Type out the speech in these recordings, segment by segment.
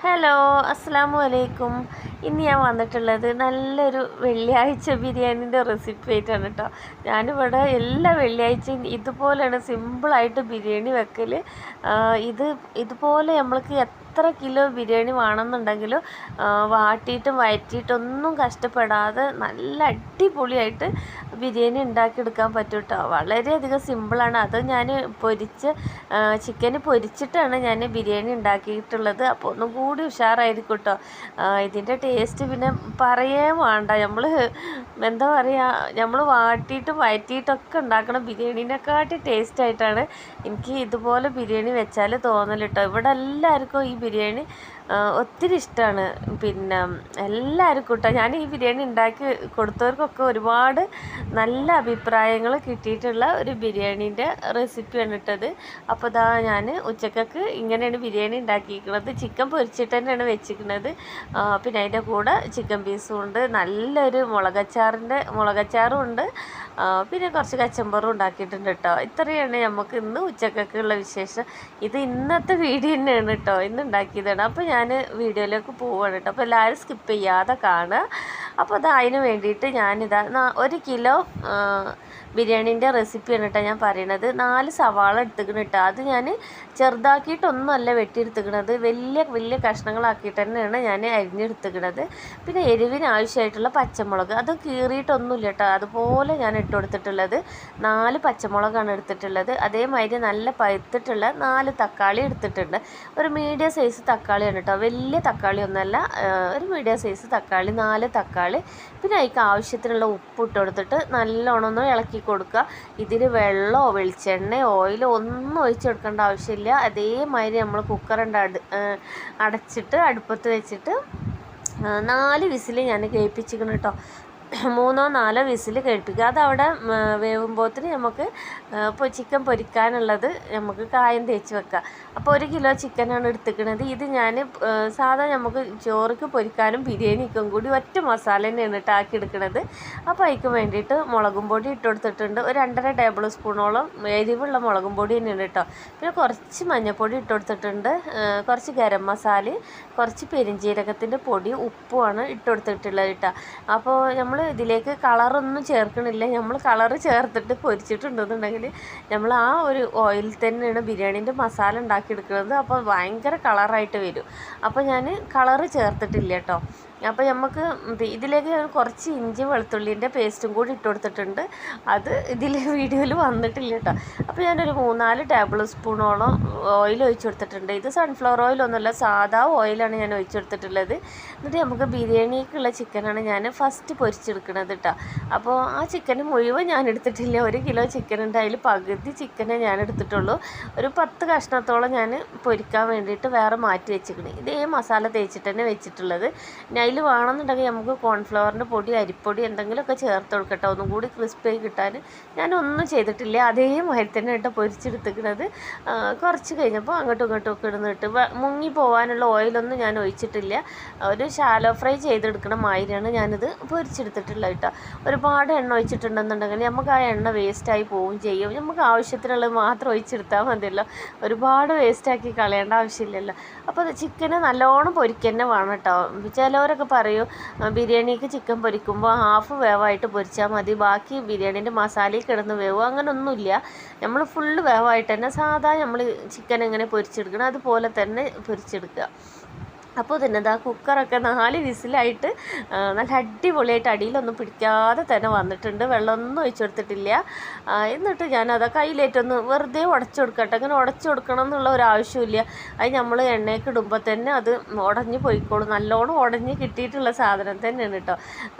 Hello, അസ്സലാമു അലൈക്കും. ഇന്ന് ഞാൻ വന്നിട്ടുള്ളത് നല്ലൊരു വെള്ളിയാഴ്ച ബിരിയാണീൻ്റെ റെസിപ്പി ആയിട്ടാണ് കേട്ടോ. ഞാനിവിടെ എല്ലാ വെള്ളിയാഴ്ചയും ഇതുപോലെയാണ് സിമ്പിളായിട്ട് ബിരിയാണി വെക്കൽ. ഇതുപോലെ നമ്മൾക്ക് എത്ര കിലോ ബിരിയാണി വേണമെന്നുണ്ടെങ്കിലും വാട്ടിയിട്ടും വയറ്റിയിട്ടൊന്നും കഷ്ടപ്പെടാതെ നല്ല അടിപൊളിയായിട്ട് ബിരിയാണി ഉണ്ടാക്കിയെടുക്കാൻ പറ്റും കേട്ടോ. വളരെയധികം സിമ്പിളാണ്. അത് ഞാൻ ചിക്കന് പൊരിച്ചിട്ടാണ് ഞാൻ ബിരിയാണി ഉണ്ടാക്കിയിട്ടുള്ളത്. അപ്പോൾ ഒന്നും കൂടി ഉഷാറായിരിക്കും കേട്ടോ. ഇതിൻ്റെ ടേസ്റ്റ് പിന്നെ പറയേ വേണ്ട. എന്താ പറയുക, നമ്മൾ വാട്ടിയിട്ടും വയറ്റിയിട്ടൊക്കെ ഉണ്ടാക്കണ ബിരിയാണീനെക്കാട്ടി ടേസ്റ്റായിട്ടാണ് എനിക്ക് ഇതുപോലെ ബിരിയാണി വെച്ചാൽ തോന്നൽ കേട്ടോ. ഇവിടെ എല്ലാവർക്കും ഈ ബിരിയാണി ഒത്തിരി ഇഷ്ടമാണ്. പിന്നെ എല്ലാവർക്കും കേട്ടോ. ഞാൻ ഈ ബിരിയാണി ഉണ്ടാക്കി കൊടുത്തവർക്കൊക്കെ ഒരുപാട് നല്ല അഭിപ്രായങ്ങൾ കിട്ടിയിട്ടുള്ള ഒരു ബിരിയാണീൻ്റെ റെസിപ്പിയാണ് ഇട്ടത്. അപ്പോൾ ഇതാ ഞാൻ ഉച്ചക്കൊക്കെ ഇങ്ങനെയാണ് ബിരിയാണി ഉണ്ടാക്കിയിരിക്കുന്നത്. ചിക്കൻ പൊരിച്ചിട്ട് തന്നെയാണ് വെച്ചിരിക്കുന്നത്. പിന്നെ അതിൻ്റെ കൂടെ ചിക്കൻ പീസും ഉണ്ട്, നല്ലൊരു മുളകച്ചാറും ഉണ്ട്, പിന്നെ കുറച്ച് കച്ചമ്പറും ഉണ്ടാക്കിയിട്ടുണ്ട് കേട്ടോ. ഇത്രയാണ് നമുക്ക് ഇന്ന് ഉച്ചക്കൊക്കെ ഉള്ള വിശേഷം. ഇത് ഇന്നത്തെ വീഡിയോ തന്നെയാണ് കേട്ടോ, ഇന്ന് ഉണ്ടാക്കിയതാണ്. അപ്പോൾ ഞാൻ വീഡിയോയിലേക്ക് പോവുകയാണ് കേട്ടോ. അപ്പോൾ എല്ലാവരും സ്കിപ്പ് ചെയ്യാതെ കാണുക. അപ്പോൾ അതിന് വേണ്ടിയിട്ട് ഞാനിതാ 1 കിലോ ബിരിയാണീൻ്റെ റെസിപ്പിയാണ് കേട്ടോ ഞാൻ പറയണത്. 4 സവാള എടുത്തുക്കണം കേട്ടോ. അത് ഞാൻ ചെറുതാക്കിയിട്ടൊന്നുമല്ല വെട്ടിയെടുത്തുക്കണത്, വലിയ കഷ്ണങ്ങളാക്കിയിട്ട് തന്നെയാണ് ഞാൻ അരിഞ്ഞെടുത്തുക്കണത്. പിന്നെ എരിവിന് ആവശ്യമായിട്ടുള്ള പച്ചമുളക് അത് കീറിയിട്ടൊന്നുമില്ല കേട്ടോ, അതുപോലെ ഞാൻ ഇട്ട് കൊടുത്തിട്ടുള്ളത്. 4 പച്ചമുളകാണ് എടുത്തിട്ടുള്ളത്. അതേമാതിരി നല്ല പഴുത്തിട്ടുള്ള 4 തക്കാളി എടുത്തിട്ടുണ്ട്. ഒരു മീഡിയം സൈസ് തക്കാളിയാണ് കേട്ടോ, വലിയ തക്കാളി ഒന്നല്ല, ഒരു മീഡിയം സൈസ് തക്കാളി, 4 തക്കാളി. പിന്നെ അതിക്ക് ആവശ്യത്തിനുള്ള ഉപ്പ് ഇട്ട് കൊടുത്തിട്ട് നല്ലോണം ഒന്ന് ഇളക്കി കൊടുക്കുക. ഇതിന് വെള്ളമോ വെളിച്ചെണ്ണയോ ഓയിലോ ഒന്നും ഒഴിച്ച് കൊടുക്കേണ്ട ആവശ്യമില്ല. അതേമാതിരി നമ്മൾ അടച്ചിട്ട് അടുപ്പത്ത് വെച്ചിട്ട് 4 വിസിൽ ഞാൻ കേൾപ്പിച്ചിരിക്കണം കേട്ടോ. 3-4 വിസിൽ കേൾപ്പിക്കുക. അതവിടെ വേവുമ്പോഴത്തിന് നമുക്ക് ഇപ്പോൾ ചിക്കൻ പൊരിക്കാനുള്ളത് നമുക്ക് കായം തേച്ച് വെക്കാം. അപ്പോൾ 1 കിലോ ചിക്കനാണ് എടുത്തിക്കുന്നത്. ഇത് ഞാൻ സാധാ നമുക്ക് ചോറിക്ക് പൊരിക്കാനും ബിരിയാണിക്കും കൂടി ഒറ്റ മസാല തന്നെയാണ് ആക്കിയെടുക്കുന്നത്. അപ്പോൾ അതിക്ക് വേണ്ടിയിട്ട് മുളകും പൊടി ഇട്ട് കൊടുത്തിട്ടുണ്ട്. ഒരു 2.5 ടേബിൾ സ്പൂണോളം എരിവുള്ള മുളകും പൊടി തന്നെയാണ് കേട്ടോ. പിന്നെ കുറച്ച് മഞ്ഞൾപ്പൊടി ഇട്ട് കൊടുത്തിട്ടുണ്ട്, കുറച്ച് ഗരം മസാലയും കുറച്ച് പെരിഞ്ജീരകത്തിൻ്റെ പൊടി, ഉപ്പുമാണ് ഇട്ട് കൊടുത്തിട്ടുള്ളത് കേട്ടോ. അപ്പോൾ നമ്മൾ ഇതിലേക്ക് കളറൊന്നും ചേർക്കണില്ല. നമ്മൾ കളറ് ചേർത്തിട്ട് പൊരിച്ചിട്ടുണ്ടെന്നുണ്ടെങ്കിൽ നമ്മൾ ആ ഒരു ഓയിൽ തന്നെയാണ് ബിരിയാണീൻ്റെ മസാല ഉണ്ടാക്കിയെടുക്കുന്നത്. അപ്പോൾ ഭയങ്കര കളറായിട്ട് വരും. അപ്പോൾ ഞാൻ കളറ് ചേർത്തിട്ടില്ല കേട്ടോ. അപ്പോൾ നമുക്ക് ഇതിലേക്ക് കുറച്ച് ഇഞ്ചി വെളുത്തുള്ളിൻ്റെ പേസ്റ്റും കൂടി ഇട്ട് കൊടുത്തിട്ടുണ്ട്. അത് ഇതിൽ വീഡിയോയിൽ വന്നിട്ടില്ല കേട്ടോ. അപ്പോൾ ഞാനൊരു 3-4 ടേബിൾ സ്പൂണോളം ഓയിൽ ഒഴിച്ച് കൊടുത്തിട്ടുണ്ട്. ഇത് സൺഫ്ലവർ ഓയിലൊന്നുമല്ല, സാധാ ഓയിലാണ് ഞാൻ ഒഴിച്ച് കൊടുത്തിട്ടുള്ളത്. എന്നിട്ട് നമുക്ക് ബിരിയാണിക്കുള്ള ചിക്കനാണ് ഞാൻ ഫസ്റ്റ് പൊരിച്ചെടുക്കുന്നത് കേട്ടോ. അപ്പോൾ ആ ചിക്കൻ മുഴുവൻ ഞാൻ എടുത്തിട്ടില്ല. 1 കിലോ ചിക്കൻ ഉണ്ട്, അതിൽ പകുതി ചിക്കനെ ഞാൻ എടുത്തിട്ടുള്ളൂ. ഒരു 10 കഷ്ണത്തോളം ഞാൻ പൊരിക്കാൻ വേണ്ടിയിട്ട് വേറെ മാറ്റി വെച്ചിരിക്കണം. ഇതേ മസാല തേച്ചിട്ട് തന്നെ വെച്ചിട്ടുള്ളത്. അതിൽ വേണമെന്നുണ്ടെങ്കിൽ നമുക്ക് കോൺഫ്ലവറിൻ്റെ പൊടി, അരിപ്പൊടി എന്തെങ്കിലുമൊക്കെ ചേർത്ത് കൊടുക്കട്ടെ, ഒന്നും കൂടി ക്രിസ്പിയായി കിട്ടാൻ. ഞാനൊന്നും ചെയ്തിട്ടില്ല, അതേമാതിരി തന്നെ ഇട്ട് പൊരിച്ചെടുത്തിക്കുന്നത്. കുറച്ച് കഴിഞ്ഞപ്പോൾ അങ്ങോട്ടും ഇങ്ങോട്ടും ഒക്കെ ഇടുന്നിട്ട് മുങ്ങി പോകാനുള്ള ഓയിലൊന്നും ഞാൻ ഒഴിച്ചിട്ടില്ല. ഒരു ഷാലോ ഫ്രൈ ചെയ്തെടുക്കണ മാതിരിയാണ് ഞാനിത് പൊരിച്ചെടുത്തിട്ടുള്ളത് കേട്ടോ. ഒരുപാട് എണ്ണ ഒഴിച്ചിട്ടുണ്ടെന്നുണ്ടെങ്കിൽ നമുക്ക് ആ എണ്ണ വേസ്റ്റായി പോവുകയും ചെയ്യും. നമുക്ക് ആവശ്യത്തിനുള്ളത് മാത്രം ഒഴിച്ചെടുത്താൽ മതിയല്ലോ, ഒരുപാട് വേസ്റ്റാക്കി കളയേണ്ട ആവശ്യമില്ലല്ലോ. അപ്പോൾ ചിക്കന് നല്ലോണം പൊരിക്കന്നെ വേണം കേട്ടോ. ചിലവരൊക്കെ പറയും ബിരിയാണിക്ക് ചിക്കൻ പൊരിക്കുമ്പോൾ ഹാഫ് വേവായിട്ട് പൊരിച്ചാൽ മതി, ബാക്കി ബിരിയാണീൻ്റെ മസാലയിൽ കിടന്ന് വേവും. അങ്ങനെയൊന്നുമില്ല. നമ്മൾ ഫുള്ള് വേവായിട്ട് തന്നെ സാധാ നമ്മൾ ചിക്കൻ എങ്ങനെ പൊരിച്ചെടുക്കണം അതുപോലെ തന്നെ പൊരിച്ചെടുക്കുക. അപ്പോൾ തന്നെ ഇതാ കുക്കറൊക്കെ 4 വിസിലായിട്ട് നല്ല അടിപൊളിയായിട്ട് അടിയിലൊന്നും പിടിക്കാതെ തന്നെ വന്നിട്ടുണ്ട്. വെള്ളമൊന്നും ഒഴിച്ചു കൊടുത്തിട്ടില്ല. എന്നിട്ട് ഞാനത് കയ്യിലേറ്റൊന്ന് വെറുതെ ഉടച്ചു കൊടുക്കട്ടെ. അങ്ങനെ ഉടച്ചു കൊടുക്കണം എന്നുള്ള ഒരു ആവശ്യമില്ല. അത് നമ്മൾ എണ്ണയ്ക്ക് ഇടുമ്പോൾ തന്നെ അത് ഉടഞ്ഞ് പോയിക്കോളും. നല്ലോണം ഉടഞ്ഞ് കിട്ടിയിട്ടുള്ള സാധനം തന്നെയാണ് കേട്ടോ.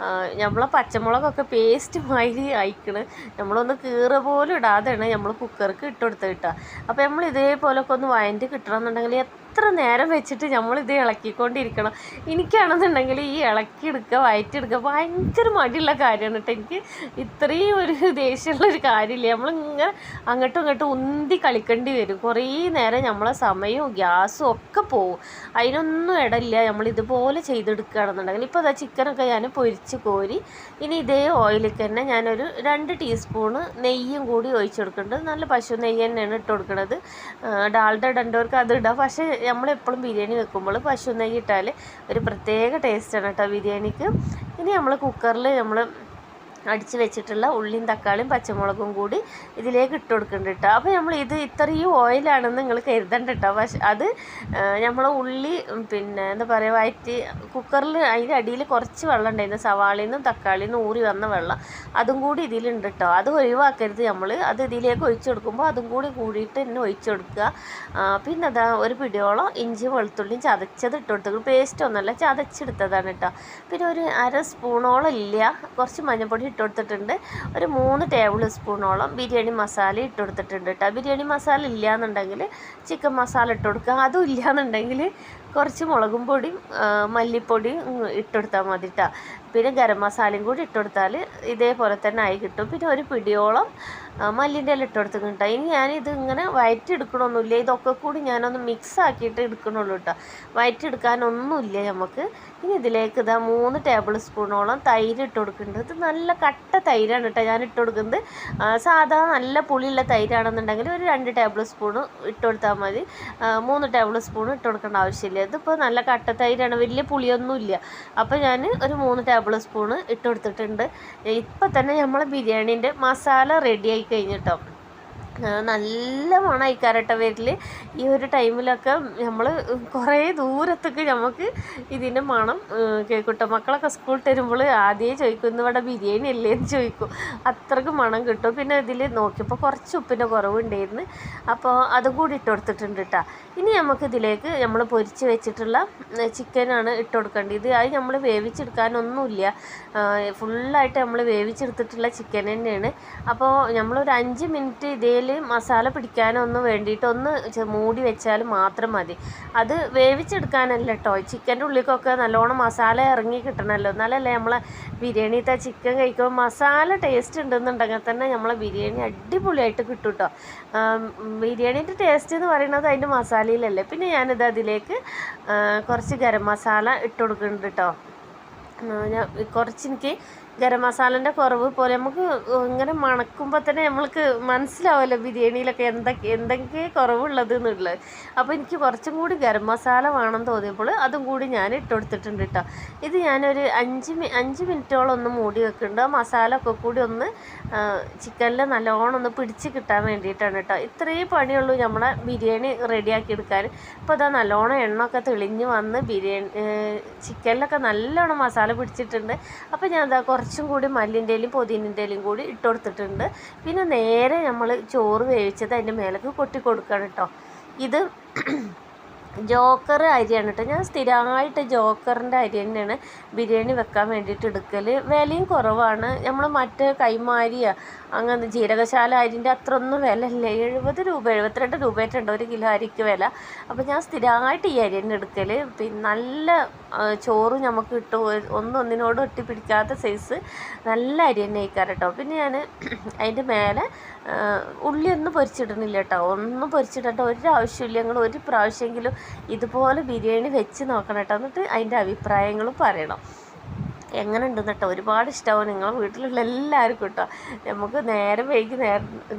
നമ്മളെ പച്ചമുളകൊക്കെ പേസ്റ്റ് മാതിരി അയക്കണ്. നമ്മളൊന്ന് കീറ് പോലും ഇടാതെയാണ് നമ്മൾ കുക്കർക്ക് ഇട്ട് കൊടുത്തത് കേട്ടോ. അപ്പോൾ നമ്മൾ ഇതേപോലൊക്കെ ഒന്ന് വഴറ്റി കിട്ടണമെന്നുണ്ടെങ്കിൽ എത്ര നേരം വെച്ചിട്ട് നമ്മളിത് ഇളക്കിക്കൊണ്ടിരിക്കണം. എനിക്കാണെന്നുണ്ടെങ്കിൽ ഈ ഇളക്കിയെടുക്കുക വയറ്റിയെടുക്കുക ഭയങ്കര മടിയുള്ള കാര്യമാണ് കേട്ടോ. എനിക്ക് ഇത്രയും ഒരു ദേഷ്യമുള്ളൊരു കാര്യമില്ല. നമ്മളിങ്ങനെ അങ്ങോട്ടും ഇങ്ങോട്ടും ഉന്തി കളിക്കേണ്ടി വരും. കുറേ നേരം നമ്മളെ സമയവും ഗ്യാസും ഒക്കെ പോവും. അതിനൊന്നും ഇടയില്ല. നമ്മളിതുപോലെ ചെയ്തെടുക്കുകയാണെന്നുണ്ടെങ്കിൽ. ഇപ്പോൾ അതാ ചിക്കനൊക്കെ ഞാൻ പൊരിച്ച് കോരി ഇനി ഇതേ ഓയിലിൽ തന്നെ ഞാനൊരു 2 ടീസ്പൂണ് നെയ്യും കൂടി ഒഴിച്ച് കൊടുക്കുന്നുണ്ട്. നല്ല പശു നെയ്യ് തന്നെയാണ് ഇട്ട് കൊടുക്കുന്നത്. ഡാൽഡ ഇടേണ്ടവർക്ക് അത് ഇടാം. പക്ഷേ നമ്മളെപ്പോഴും ബിരിയാണി വെക്കുമ്പോൾ പശു നെയ്യ് ഇട്ടാൽ ഒരു പ്രത്യേക ടേസ്റ്റാണ് കേട്ടോ ബിരിയാണിക്ക്. ഇനി നമ്മൾ കുക്കറിൽ നമ്മൾ അടിച്ച് വെച്ചിട്ടുള്ള ഉള്ളിയും തക്കാളിയും പച്ചമുളകും കൂടി ഇതിലേക്ക് ഇട്ട് കൊടുക്കുന്നുണ്ട് കേട്ടോ. അപ്പോൾ നമ്മൾ ഇത് ഇത്രയും ഓയിലാണെന്ന് നിങ്ങൾ കരുതണ്ട കേട്ടോ. പക്ഷെ അത് നമ്മൾ ഉള്ളി പിന്നെ എന്താ പറയുക വയറ്റി കുക്കറിൽ അതിൻ്റെ അടിയിൽ കുറച്ച് വെള്ളം ഉണ്ടായിരുന്നു, സവാളയിൽ നിന്നും തക്കാളിയിൽ നിന്നും ഊറി വന്ന വെള്ളം അതും കൂടി ഇതിലുണ്ട് കേട്ടോ. അത് ഒഴിവാക്കരുത് നമ്മൾ. അത് ഇതിലേക്ക് ഒഴിച്ചു കൊടുക്കുമ്പോൾ അതും കൂടി കൂടിയിട്ട് തന്നെ ഒഴിച്ചു കൊടുക്കുക. പിന്നെ അതാ ഒരു പിടിയോളം ഇഞ്ചി വെളുത്തുള്ളിയും ചതച്ചത് ഇട്ട് കൊടുത്തു. പേസ്റ്റൊന്നുമല്ല, ചതച്ചെടുത്തതാണ് കേട്ടോ. പിന്നെ ഒരു 1/2 സ്പൂണോളം ഇല്ല കുറച്ച് മഞ്ഞൾപ്പൊടി ഇട്ട് കൊടുത്തിട്ടുണ്ട്. ഒരു 3 ടേബിൾ സ്പൂണോളം ബിരിയാണി മസാല ഇട്ട് കൊടുത്തിട്ടുണ്ട് കേട്ടോ. ബിരിയാണി മസാല ഇല്ലയെന്നുണ്ടെങ്കിൽ ചിക്കൻ മസാല ഇട്ട് കൊടുക്കുക. അതും ഇല്ലയെന്നുണ്ടെങ്കിൽ കുറച്ച് മുളകും പൊടിയും മല്ലിപ്പൊടിയും ഇട്ടുകൊടുത്താൽ മതി കേട്ടോ. പിന്നെ ഗരം മസാലയും കൂടി ഇട്ടുകൊടുത്താൽ ഇതേപോലെ തന്നെ ആയി കിട്ടും. പിന്നെ ഒരു പിടിയോളം മല്ലിൻ്റെ ഇല ഇട്ട് കൊടുത്തിട്ടുണ്ട് കേട്ടോ. ഇനി ഞാനിത് ഇങ്ങനെ വയറ്റിയെടുക്കണമൊന്നുമില്ല, ഇതൊക്കെ കൂടി ഞാനൊന്ന് മിക്സ് ആക്കിയിട്ട് എടുക്കണുള്ളൂ കേട്ടോ. വയറ്റിയെടുക്കാനൊന്നുമില്ല നമുക്ക്. ഇനി ഇതിലേക്ക് ഇതാ 3 ടേബിൾ സ്പൂണോളം തൈര് ഇട്ട് കൊടുക്കുന്നുണ്ട്. ഇത് നല്ല കട്ട തൈരാണ് കേട്ടോ ഞാൻ ഇട്ട് കൊടുക്കുന്നത്. സാധാ നല്ല പുളിയുള്ള തൈരാണെന്നുണ്ടെങ്കിൽ ഒരു 2 ടേബിൾ സ്പൂണ് ഇട്ട് കൊടുത്താൽ മതി. 3 ടേബിൾ സ്പൂൺ ഇട്ട് കൊടുക്കേണ്ട ആവശ്യമില്ല. ഇതിപ്പോൾ നല്ല കട്ട തൈരാണ്, വലിയ പുളിയൊന്നുമില്ല. അപ്പോൾ ഞാൻ ഒരു 3 ടേബിൾ സ്പൂണ് ഇട്ട് കൊടുത്തിട്ടുണ്ട്. ഇപ്പം തന്നെ നമ്മൾ ബിരിയാണീൻ്റെ മസാല റെഡിയായി കഴിഞ്ഞിട്ടോ. നല്ല മണമായിക്കാരട്ടോ വരൽ. ഈ ഒരു ടൈമിലൊക്കെ നമ്മൾ കുറേ ദൂരത്തേക്ക് നമുക്ക് ഇതിൻ്റെ മണം കേൾക്കും. മക്കളൊക്കെ സ്കൂളിൽ തരുമ്പോൾ ആദ്യമേ ചോദിക്കും ഇന്ന് ഇവിടെ ബിരിയാണി അല്ലേ എന്ന് ചോദിക്കും. അത്രയ്ക്ക് മണം കിട്ടും. പിന്നെ ഇതിൽ നോക്കിയപ്പോൾ കുറച്ച് ഉപ്പിൻ്റെ കുറവുണ്ടായിരുന്നു, അപ്പോൾ അതും കൂടി ഇട്ട് കൊടുത്തിട്ടുണ്ട് കേട്ടോ. ഇനി നമുക്കിതിലേക്ക് നമ്മൾ പൊരിച്ച് വെച്ചിട്ടുള്ള ചിക്കനാണ് ഇട്ട് കൊടുക്കേണ്ടത്. അത് നമ്മൾ വേവിച്ചെടുക്കാനൊന്നുമില്ല, ഫുള്ളായിട്ട് നമ്മൾ വേവിച്ചെടുത്തിട്ടുള്ള ചിക്കൻ തന്നെയാണ്. അപ്പോൾ നമ്മളൊരു 5 മിനിറ്റ് ഇതേ മസാല പിടിക്കാനൊന്നും വേണ്ടിയിട്ട് ഒന്ന് മൂടി വെച്ചാൽ മാത്രം മതി. അത് വേവിച്ചെടുക്കാനല്ല കേട്ടോ. ചിക്കൻ്റെ ഉള്ളിലേക്കൊക്കെ നല്ലോണം മസാല ഇറങ്ങി കിട്ടണമല്ലോ, എന്നാലല്ലേ നമ്മളെ ബിരിയാണിത്തെ ചിക്കൻ കഴിക്കുമ്പോൾ മസാല ടേസ്റ്റ് ഉണ്ടെന്നുണ്ടെങ്കിൽ തന്നെ നമ്മളെ ബിരിയാണി അടിപൊളിയായിട്ട് കിട്ടും കേട്ടോ. ബിരിയാണീൻ്റെ ടേസ്റ്റ് എന്ന് പറയുന്നത് അതിൻ്റെ മസാലയിലല്ലേ. പിന്നെ ഞാനിത് അതിലേക്ക് കുറച്ച് ഗരം മസാല ഇട്ട് കൊടുക്കുന്നുണ്ട് കേട്ടോ. കുറച്ചെനിക്ക് ഗരം മസാലൻ്റെ കുറവ് പോലെ നമുക്ക് ഇങ്ങനെ മണക്കുമ്പോൾ തന്നെ നമ്മൾക്ക് മനസ്സിലാവുമല്ലോ ബിരിയാണിയിലൊക്കെ എന്തൊക്കെ കുറവുള്ളത് എന്നുള്ളത്. അപ്പോൾ എനിക്ക് കുറച്ചും കൂടി ഗരം മസാല വേണമെന്ന് തോന്നിയപ്പോൾ അതും കൂടി ഞാൻ ഇട്ട് കൊടുത്തിട്ടുണ്ട് കേട്ടോ. ഇത് ഞാനൊരു 5 മിനിറ്റോളം ഒന്ന് മൂടി വെക്കുന്നുണ്ട്. ആ മസാല ഒക്കെ കൂടി ഒന്ന് ചിക്കനിൽ നല്ലോണം ഒന്ന് പിടിച്ച് കിട്ടാൻ വേണ്ടിയിട്ടാണ് കേട്ടോ. ഇത്രയും പണിയുള്ളൂ നമ്മളെ ബിരിയാണി റെഡിയാക്കി എടുക്കാൻ. ഇപ്പോൾ അതാ നല്ലോണം എണ്ണയൊക്കെ തെളിഞ്ഞ് വന്ന് ബിരിയാണി ചിക്കനിലൊക്കെ നല്ലോണം മസാല പിടിച്ചിട്ടുണ്ട്. അപ്പോൾ ഞാൻ എന്താ കുറച്ചും കൂടി മല്ലിൻ്റെലും പുതിനൻ്റെലും കൂടി ഇട്ട് കൊടുത്തിട്ടുണ്ട്. പിന്നെ നേരെ നമ്മൾ ചോറ് വേവിച്ചത് അതിൻ്റെ മേലേക്ക് കൊട്ടി കൊടുക്കണം കേട്ടോ. ഇത് ജോക്കർ അരിയാണ് കേട്ടോ. ഞാൻ സ്ഥിരമായിട്ട് ജോക്കറിൻ്റെ അരി തന്നെയാണ് ബിരിയാണി വെക്കാൻ വേണ്ടിയിട്ട് എടുക്കൽ. വിലയും കുറവാണ്. നമ്മൾ മറ്റേ കൈമാരിയ അങ്ങനെ ജീരകശാല അരിൻ്റെ അത്ര ഒന്നും വിലയില്ല. 70 രൂപ 72 രൂപയായിട്ടുണ്ട് 1 കിലോ അരിക്ക് വില. അപ്പോൾ ഞാൻ സ്ഥിരമായിട്ട് ഈ അരി തന്നെ എടുക്കൽ. പിന്നെ നല്ല ചോറ് നമുക്ക് കിട്ടും, ഒന്നിനോട് ഒട്ടിപ്പിടിക്കാത്ത സൈസ് നല്ല അരി തന്നെ കഴിക്കാറ് കേട്ടോ. പിന്നെ ഞാൻ അതിൻ്റെ മേലെ ഉള്ളിയൊന്നും പൊരിച്ചിടണില്ല കേട്ടോ. ഒന്നും പൊരിച്ചിടേണ്ട ഒരാവശ്യമില്ല. നിങ്ങൾ ഒരു പ്രാവശ്യമെങ്കിലും ഇതുപോലെ ബിരിയാണി വെച്ച് നോക്കണം കേട്ടോ. എന്നിട്ട് അതിൻ്റെ അഭിപ്രായങ്ങളും പറയണം. എങ്ങനെ ഉണ്ടെന്ന് കേട്ടോ. ഒരുപാട് ഇഷ്ടമാവും നിങ്ങളെ വീട്ടിലുള്ള എല്ലാവർക്കും കേട്ടോ. നമുക്ക് നേരം വൈകി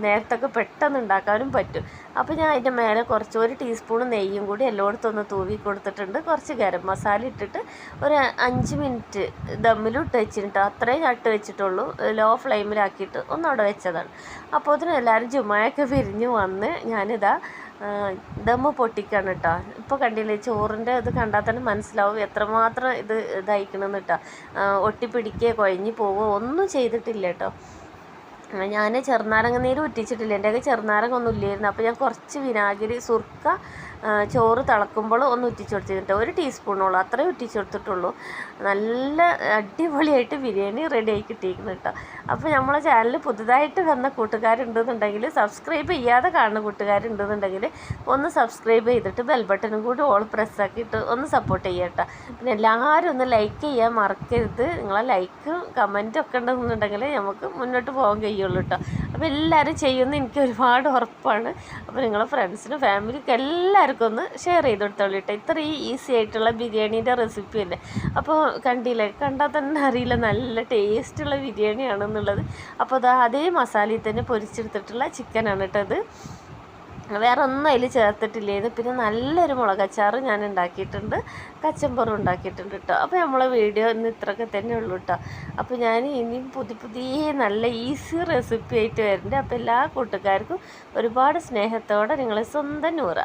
നേരത്തൊക്കെ പെട്ടെന്ന് ഉണ്ടാക്കാനും പറ്റും. അപ്പോൾ ഞാൻ അതിൻ്റെ മേലെ കുറച്ച് 1 ടീസ്പൂൺ നെയ്യും കൂടി എല്ലായിടത്തും ഒന്ന് തൂവി കൊടുത്തിട്ടുണ്ട്. കുറച്ച് ഗരം മസാല ഇട്ടിട്ട് ഒരു 5 മിനിറ്റ് ദമ്മിലും ഇട്ട് വെച്ചിട്ട് അത്രയും ഞാൻ ഇട്ട് വെച്ചിട്ടുള്ളൂ. ലോ ഫ്ലെയിമിലാക്കിയിട്ട് ഒന്നവിടെ വെച്ചതാണ്. അപ്പോൾ അതിന് എല്ലാവരും ജുമായൊക്കെ പിരിഞ്ഞ് വന്ന് ഞാനിതാ ദമ്മ് പൊട്ടിക്കാണ് കേട്ടോ. ഇപ്പോൾ കണ്ടില്ലേ ചോറിൻ്റെ ഇത് കണ്ടാൽ തന്നെ മനസ്സിലാവും എത്രമാത്രം ഇതായിക്കണമെന്ന് കേട്ടോ. ഒട്ടിപ്പിടിക്കുക കുഴഞ്ഞു പോവുക ഒന്നും ചെയ്തിട്ടില്ല കേട്ടോ. ഞാൻ ചെറുനാരങ്ങ നീര് ഉറ്റിച്ചിട്ടില്ല, എൻ്റെ ഒക്കെ ചെറുനാരങ്ങ ഒന്നും ഇല്ലായിരുന്നു. അപ്പോൾ ഞാൻ കുറച്ച് വിനാഗിരി സുർക്ക ചോറ് തിളക്കുമ്പോൾ ഒന്ന് ഉറ്റിച്ച് കൊടുത്തിട്ട് 1 ടീസ്പൂണോളം അത്രയും ഉറ്റിച്ച് കൊടുത്തിട്ടുള്ളൂ. നല്ല അടിപൊളിയായിട്ട് ബിരിയാണി റെഡി ആയി കിട്ടിയിരിക്കുന്നു കേട്ടോ. അപ്പോൾ നമ്മളെ ചാനൽ പുതുതായിട്ട് വന്ന കൂട്ടുകാരുണ്ടെന്നുണ്ടെങ്കിൽ, സബ്സ്ക്രൈബ് ചെയ്യാതെ കാണുന്ന കൂട്ടുകാരുണ്ടെന്നുണ്ടെങ്കിൽ ഒന്ന് സബ്സ്ക്രൈബ് ചെയ്തിട്ട് ബെൽ ബട്ടണും കൂടി ഓൾ പ്രസ്സാക്കിയിട്ട് ഒന്ന് സപ്പോർട്ട് ചെയ്യുക കേട്ടോ. പിന്നെ എല്ലാവരും ഒന്ന് ലൈക്ക് ചെയ്യാൻ മറക്കരുത്. നിങ്ങളെ ലൈക്കും കമൻറ്റും ഒക്കെ ഉണ്ടെന്നുണ്ടെങ്കിൽ നമുക്ക് മുന്നോട്ട് പോകാൻ കഴിയുള്ളൂ കേട്ടോ. അപ്പോൾ എല്ലാവരും ചെയ്യുമെന്ന് എനിക്ക് ഒരുപാട് ഉറപ്പാണ്. അപ്പോൾ നിങ്ങളെ ഫ്രണ്ട്സിനും ഫാമിലിക്കും എല്ലാവർക്കും ഒന്ന് ഷെയർ ചെയ്ത് കൊടുത്തോളൂ കേട്ടോ. ഇത്രയും ഈസി ആയിട്ടുള്ള ബിരിയാണീൻ്റെ റെസിപ്പി അല്ലേ. അപ്പോൾ കണ്ടില്ലേ, കണ്ടാൽ തന്നെ അറിയില്ല നല്ല ടേസ്റ്റുള്ള ബിരിയാണിയാണെന്നുള്ളത്. അപ്പോൾ അതേ മസാലയിൽ തന്നെ പൊരിച്ചെടുത്തിട്ടുള്ള ചിക്കനാണ് കേട്ടോ ഇത്. വേറെ ഒന്നും അതിൽ ചേർത്തിട്ടില്ലായിരുന്നു. പിന്നെ നല്ലൊരു മുളകച്ചാറ് ഞാൻ ഉണ്ടാക്കിയിട്ടുണ്ട്, കച്ചമ്പറും ഉണ്ടാക്കിയിട്ടുണ്ട് കേട്ടോ. അപ്പോൾ നമ്മളെ വീഡിയോ ഇന്ന് ഇത്രയൊക്കെ തന്നെ ഉള്ളൂ കേട്ടോ. അപ്പോൾ ഞാൻ ഇനിയും പുതിയ നല്ല ഈസി റെസിപ്പി ആയിട്ട് വരുന്നുണ്ട്. അപ്പോൾ എല്ലാ കൂട്ടുകാർക്കും ഒരുപാട് സ്നേഹത്തോടെ നിങ്ങളെ സ്വന്തം നൂറ.